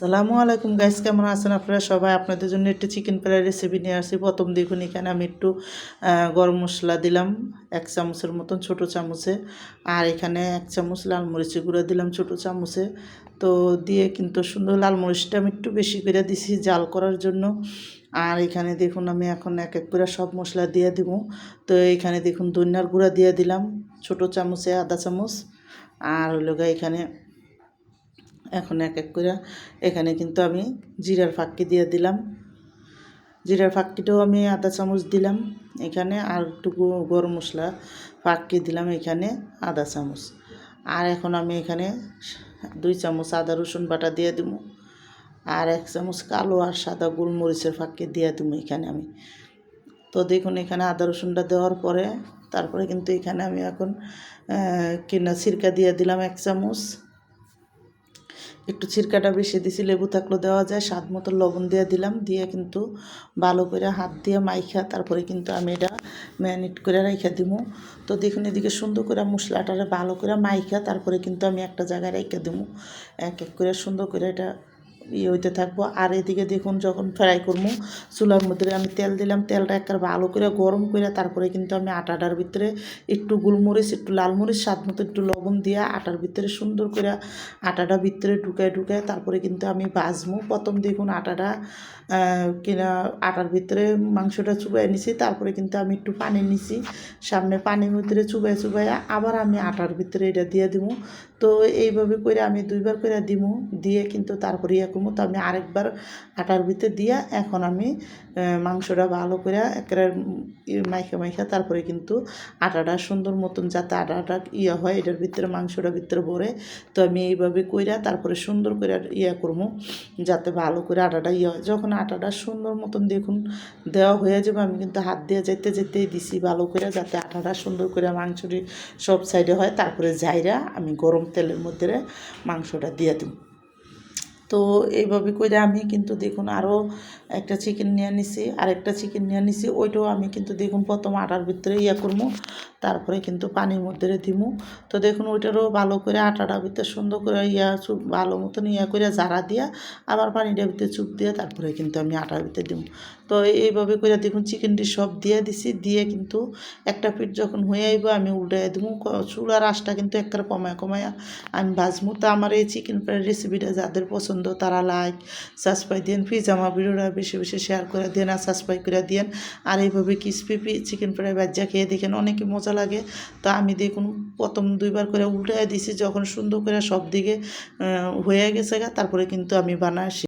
আসসালামু আলাইকুম গাইস, কেমন আছেন আপনারা সবাই? আপনাদের জন্য একটু চিকেন ফ্রাই রেসিপি নিয়ে আসছি। প্রথম দেখুন এখানে আমি একটু গরম মশলা দিলাম 1 চামচের মতন, ছোট চামচে। আর এখানে 1 চামচ লাল মরিচের গুঁড়া দিলাম ছোট চামচে। তো দিয়ে কিন্তু সুন্দর, লাল মরিচটা আমি একটু বেশি করে দিছি জাল করার জন্য। আর এখানে দেখুন আমি এখন এক এক করে সব মশলা দিয়ে দিব। তো এখানে দেখুন ধনিয়ার গুঁড়া দিয়ে দিলাম ছোট চামচে আধা চামচ। আর হলো এখানে এখন এক এক করে এখানে কিন্তু আমি জিরার ফাঁকি দিয়ে দিলাম। জিরার ফাঁকিটাও আমি আধা চামচ দিলাম এখানে। আর একটু গরম মশলা ফাঁকি দিলাম এখানে আধা চামচ। আর এখন আমি এখানে 2 চামচ আদা রসুন বাটা দিয়ে দিব। আর 1 চামচ কালো আর সাদা গোলমরিচের ফাঁকি দিয়ে দিব এখানে আমি। তো দেখুন এখানে আদা রসুনটা দেওয়ার পরে তারপরে কিন্তু এখানে আমি এখন কিনা সিরকা দিয়ে দিলাম 1 চামচ। একটু ছিরকাটা বেশি দিছি, লেবু থাকলেও দেওয়া যায়। স্বাদ মতো লবণ দিয়ে দিলাম, দিয়ে কিন্তু ভালো করে হাত দিয়ে মাইখা তারপরে কিন্তু আমি এটা ম্যারিনেট করে রেখে দিব। তো দেখুন এদিকে সুন্দর করে মশলাটারে ভালো করে মাইখা তারপরে কিন্তু আমি একটা জায়গায় রেখে দিব। এক এক করে সুন্দর করে এটা হইতে থাকবো। আর এদিকে দেখুন যখন ফ্রাই করবো চুলার মধ্যে আমি তেল দিলাম, তেলটা একবার ভালো করে গরম করে তারপরে কিন্তু আমি আটাটার ভিতরে একটু গোলমরিচ, একটু লাল মরিচ, স্বাদ মতো একটু লবণ দিয়ে আটার ভিতরে সুন্দর করে আটাটা ভিতরে ঢুকায় তারপরে কিন্তু আমি ভাজবো। প্রথম দেখুন আটাটা কিনা আটার ভিতরে মাংসটা চুবাই নিছি, তারপরে কিন্তু আমি একটু পানি নিছি সামনে, পানির ভিতরে চুবাই আবার আমি আটার ভিতরে এটা দিয়ে দিব। তো এইভাবে করে আমি 2বার করে দিব, দিয়ে কিন্তু তারপরে করবো। তো আমি আরেকবার আটার ভিতরে দিয়া এখন আমি মাংসটা ভালো করে একেবারে মাইখা তারপরে কিন্তু আটাটা সুন্দর মতন যাতে আটাটা হয় এটার ভিতরে মাংসটার ভিতরে ভরে। তো আমি এইভাবে কইরা তারপরে সুন্দর করে করবো যাতে ভালো করে আটাটা হয়। যখন আটাটা সুন্দর মতন দেখুন দেওয়া হয়ে যাবে, আমি কিন্তু হাত দিয়ে যেতেই দিছি ভালো করে যাতে আটাটা সুন্দর করে মাংসটি সব সাইডে হয়। তারপরে যাইরা আমি গরম তেলের মধ্যে মাংসটা দিয়ে দেব। তো এইভাবে করে আমি কিন্তু দেখুন আরও একটা চিকেন নিয়ে নিছি, আরেকটা চিকেন নিয়ে নিছি। ওইটাও আমি কিন্তু দেখুন প্রথম আটার ভিতরে করবো, তারপরে কিন্তু পানির মধ্যে দিমু। তো দেখুন ওইটারও ভালো করে আটাটার ভিতরে সুন্দর করে চুপ ভালো মতন করে জারা দিয়া আবার পানিটার ভিতরে চুপ দিয়ে তারপরে কিন্তু আমি আটার ভিতরে দিব। তো এইভাবে করে দেখুন চিকেনটি সব দিয়ে দিছি, দিয়ে কিন্তু একটা পিঠ যখন হয়ে আইব আমি উল্টাই দেবো। চুলার আঁচটা কিন্তু একবারে কমায় আমি ভাজবো। তো আমার এই চিকেন ফ্রাই রেসিপিটা যাদের পছন্দ তারা লাইক সাবস্ক্রাইব দিন, প্লিজ আমার ভিডিওটা বেশি বেশি শেয়ার করে দিন আর সাবস্ক্রাইব করে দিন। আর এইভাবে ক্রিসপি চিকেন ফ্রাই বাজ্জা খেয়ে দেখেন অনেকই মজা লাগে। তো আমি দেখুন প্রথম 2বার করে উল্টাই দিছি, যখন সুন্দর করে সব দিকে হয়ে গেছে তারপরে কিন্তু আমি বানাই